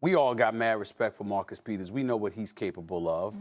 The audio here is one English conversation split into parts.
We all got mad respect for Marcus Peters. We know what he's capable of,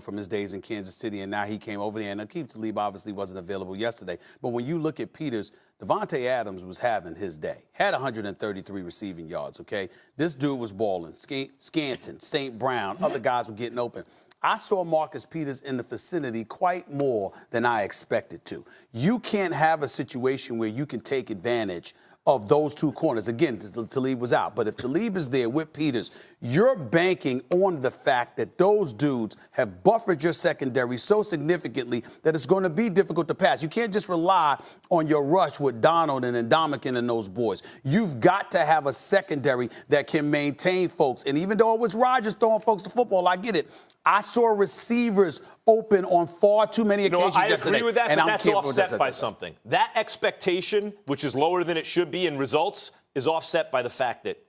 from his days in Kansas City, and now he came over there. And Aqib Talib obviously wasn't available yesterday. But when you look at Peters, Devontae Adams was having his day. Had 133 receiving yards, okay? This dude was balling. Scanton, St. Brown, other guys were getting open. I saw Marcus Peters in the vicinity quite more than I expected to. You can't have a situation where you can take advantage of those two corners. Again, Talib was out. But if Talib is there with Peters, you're banking on the fact that those dudes have buffered your secondary so significantly that it's going to be difficult to pass. You can't just rely on your rush with Donald and Ndamukong and those boys. You've got to have a secondary that can maintain folks. And even though it was Rodgers throwing folks to football, I get it. I saw receivers open on far too many occasions yesterday. I agree with that, but that's offset by something. That expectation, which is lower than it should be in results, is offset by the fact that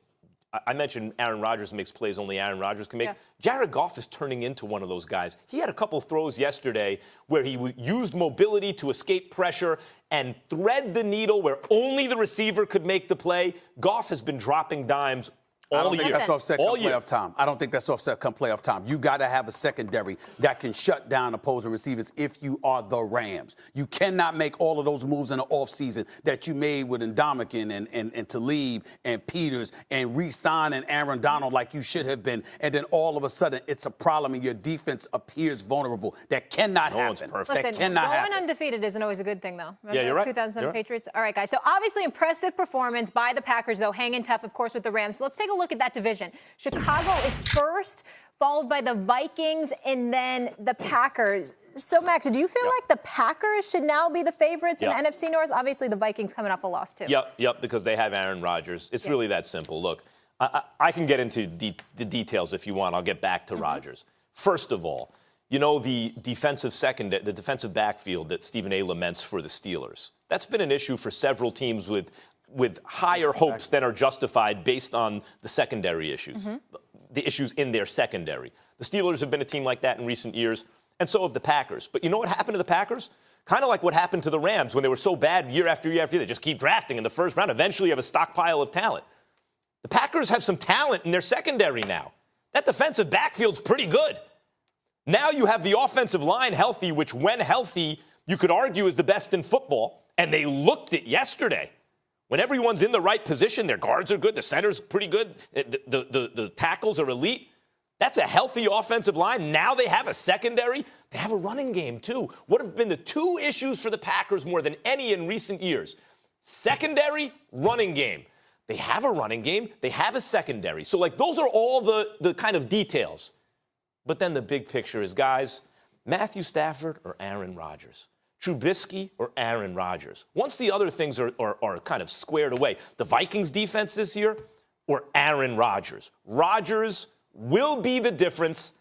I mentioned Aaron Rodgers makes plays only Aaron Rodgers can make. Yeah. Jared Goff is turning into one of those guys. He had a couple of throws yesterday where he used mobility to escape pressure and thread the needle where only the receiver could make the play. Goff has been dropping dimes I don't think that's offset come playoff time. I don't think that's offset come playoff time. You got to have a secondary that can shut down opposing receivers if you are the Rams. You cannot make all of those moves in the offseason that you made with Ndamukong and Talib and Peters and re-signing Aaron Donald like you should have been. And then all of a sudden it's a problem and your defense appears vulnerable. That cannot happen. Listen, that cannot happen. Going undefeated isn't always a good thing, though. Remember yeah, you're right. 2007 Patriots? All right, guys. So obviously impressive performance by the Packers, though, hanging tough, of course, with the Rams. So let's take a look at that division. Chicago is first, followed by the Vikings, and then the Packers. So, Max, do you feel like the Packers should now be the favorites in the NFC North? Obviously, the Vikings coming off a loss, too. Yep, because they have Aaron Rodgers. It's really that simple. Look, I can get into the details if you want. I'll get back to Rodgers. First of all, you know the defensive backfield that Stephen A. laments for the Steelers. That's been an issue for several teams with higher hopes than are justified based on the secondary issues, the issues in their secondary. The Steelers have been a team like that in recent years, and so have the Packers. But you know what happened to the Packers? Kind of like what happened to the Rams when they were so bad year after year after year. They just keep drafting in the first round. Eventually you have a stockpile of talent. The Packers have some talent in their secondary now. That defensive backfield's pretty good. Now you have the offensive line healthy, which when healthy, you could argue is the best in football, and they looked it yesterday. When everyone's in the right position, their guards are good, the center's pretty good, the tackles are elite. That's a healthy offensive line. Now they have a secondary. They have a running game, too. What have been the two issues for the Packers more than any in recent years? Secondary, running game. They have a running game. They have a secondary. So, those are all the kind of details. But then the big picture is, guys, Matthew Stafford or Aaron Rodgers? Trubisky or Aaron Rodgers? Once the other things are kind of squared away, the Vikings defense this year or Aaron Rodgers? Rodgers will be the difference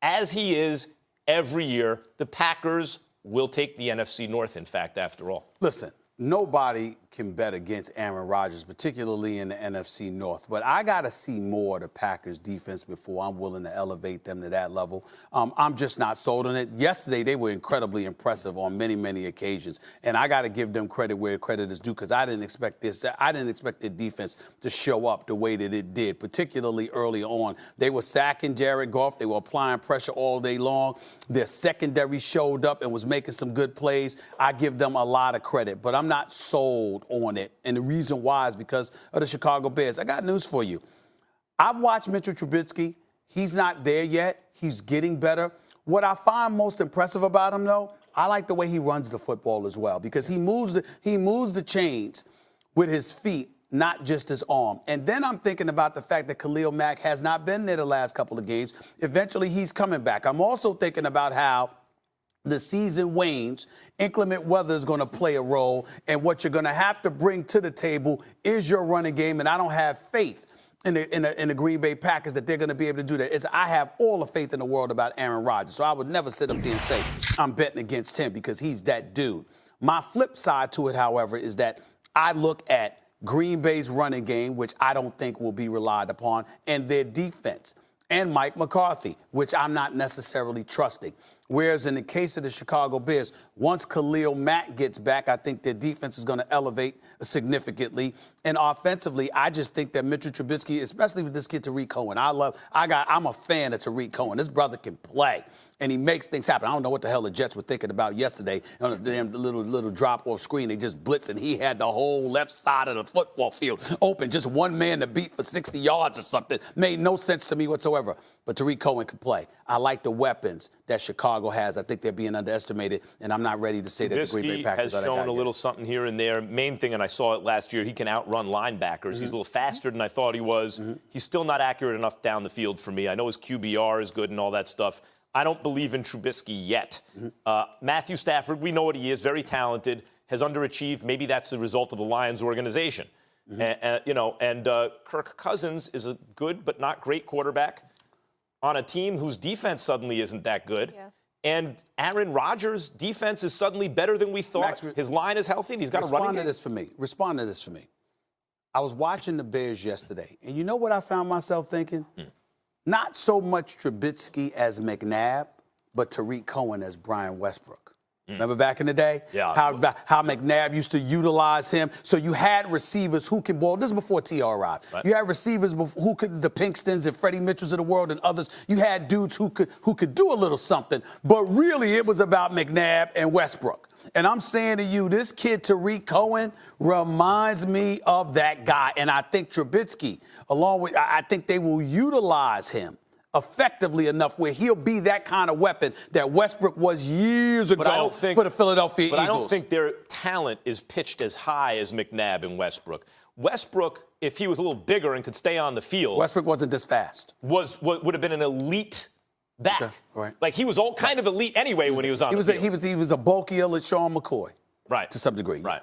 as he is every year. The Packers will take the NFC North, in fact, after all. Listen, nobody can bet against Aaron Rodgers, particularly in the NFC North. But I got to see more of the Packers defense before I'm willing to elevate them to that level. I'm just not sold on it. Yesterday, they were incredibly impressive on many, many occasions. And I got to give them credit where credit is due because I didn't expect this. I didn't expect their defense to show up the way that it did, particularly early on. They were sacking Jared Goff. They were applying pressure all day long. Their secondary showed up and was making some good plays. I give them a lot of credit, but I'm not sold on it. And the reason why is because of the Chicago Bears. I got news for you. I've watched Mitchell Trubisky. He's not there yet. He's getting better. What I find most impressive about him, though, I like the way he runs the football as well because he moves the chains with his feet, not just his arm. And then I'm thinking about the fact that Khalil Mack has not been there the last couple of games. Eventually, he's coming back. I'm also thinking about how the season wanes, inclement weather is going to play a role, and what you're going to have to bring to the table is your running game, and I don't have faith in the Green Bay Packers that they're going to be able to do that. I have all the faith in the world about Aaron Rodgers, so I would never sit up there and say I'm betting against him because he's that dude. My flip side to it, however, is that I look at Green Bay's running game, which I don't think will be relied upon, and their defense, and Mike McCarthy, which I'm not necessarily trusting. Whereas in the case of the Chicago Bears, once Khalil Mack gets back, I think their defense is going to elevate significantly. And offensively, I just think that Mitchell Trubisky, especially with this kid Tariq Cohen, I'm a fan of Tariq Cohen. This brother can play, and he makes things happen. I don't know what the hell the Jets were thinking about yesterday on the damn little drop-off screen. They just blitzed, and he had the whole left side of the football field open, just one man to beat for 60 yards or something. Made no sense to me whatsoever. But Tariq Cohen can play. I like the weapons that Chicago has. I think they're being underestimated, and I'm not ready to say that the Green Bay Packers has shown a little something here and there. Main thing, and I saw it last year, he can outrun linebackers. He's a little faster than I thought he was. He's still not accurate enough down the field for me. I know his QBR is good and all that stuff. I don't believe in Trubisky yet. Matthew Stafford, we know what he is, very talented, has underachieved. Maybe that's the result of the Lions organization. And Kirk Cousins is a good but not great quarterback on a team whose defense suddenly isn't that good. Yeah. And Aaron Rodgers' defense is suddenly better than we thought. His line is healthy, and he's got a running game. Respond to this for me. I was watching the Bears yesterday, and you know what I found myself thinking? Not so much Trubisky as McNabb, but Tariq Cohen as Brian Westbrook. Remember back in the day? Yeah. How McNabb used to utilize him. So you had receivers who could ball. This is before T.R. arrived. Right. You had receivers who could, the Pinkstons and Freddie Mitchells of the world and others. You had dudes who could do a little something. But really, it was about McNabb and Westbrook. And I'm saying to you, this kid Tariq Cohen reminds me of that guy. And I think Trubisky, I think they will utilize him effectively enough where he'll be that kind of weapon that Westbrook was years ago for the Philadelphia Eagles. But I don't think their talent is pitched as high as McNabb and Westbrook. Westbrook, if he was a little bigger and could stay on the field. Westbrook wasn't this fast. Would have been an elite back. Okay, right. Like he was all kind of elite anyway when he was on the field. He was a bulkier LaShawn McCoy. Right. To some degree. Right.